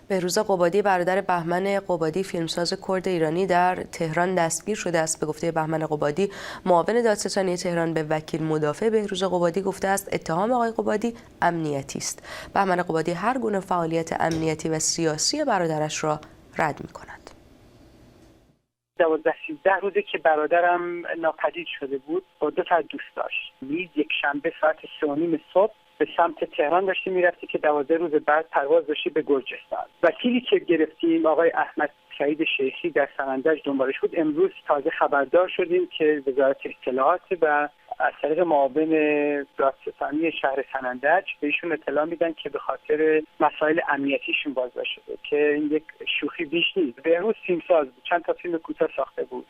بهروز قبادی برادر بهمن قبادی فیلمساز کرد ایرانی در تهران دستگیر شده است. به گفته بهمن قبادی معاون دادستانی تهران به وکیل مدافع بهروز قبادی گفته است اتهام آقای قبادی امنیتی است. بهمن قبادی هر گونه فعالیت امنیتی و سیاسی برادرش را رد می‌کند. 12-13 روزه که برادرم ناپدید شده بود با دو تا دوست داشت. یک شنبه ساعت 3:30 صبح به سمت تهران داشتی میرفتی که 12 روز بعد پرواز داشتی به گرجستان. وکیلی که گرفتیم آقای احمد سعید شیخی در سنندج دنبالش بود. امروز تازه خبردار شدیم که وزارت اطلاعات و از طریق معاون دادستانی شهر سنندج بهشون اطلاع میدن که به خاطر مسائل امنیتیشون بازداشت شده که این یک شوخی بیش نیست. بهروز فیلمساز بود، چند تا فیلم کوتاه ساخته بود.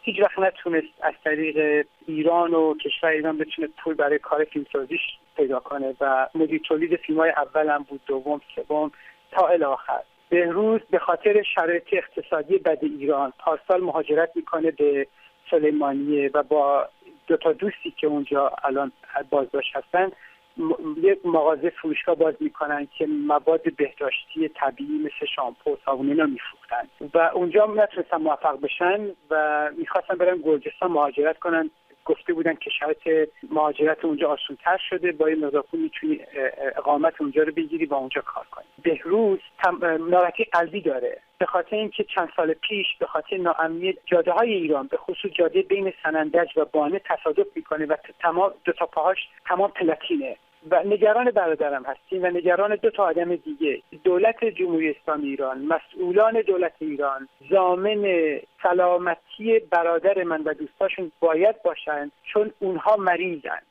هیچ وقت نتونست از طریق ایران و کشور ایران بتونه پول برای کار فیلمسازیش پیدا کنه و مدیر تولید فیلم‌های اول هم بود، دوم، سوم تا الی آخر. بهروز به خاطر شرایط اقتصادی بد ایران پارسال مهاجرت میکنه به سلیمانیه و با دو تا دوستی که اونجا الان بازداشت هستن یک مغازه فروشگاه باز میکنن که مواد بهداشتی طبیعی مثل شامپو و صابون اینا میفروختن و اونجا نتونستن موفق بشن و میخواستن برن گرجستان مهاجرت کنن. گفته بودن که شرایط مهاجرت اونجا آسان‌تر شده، با این مقدار پول میتونی اقامت اونجا رو بگیری و اونجا کار کنی. بهروز ناراحتی قلبی داره به خاطر اینکه چند سال پیش به خاطر ناامنی جاده‌های ایران به خصوص جاده بین سنندج و بانه تصادف میکنه و تمام دو تا پاهاش تمام پلاتینه و نگران برادرم هستیم و نگران دو تا آدم دیگه. دولت جمهوری اسلامی ایران، مسئولان دولت ایران ضامن سلامتی برادر من و دوستاشون باید باشن چون اونها مریضن.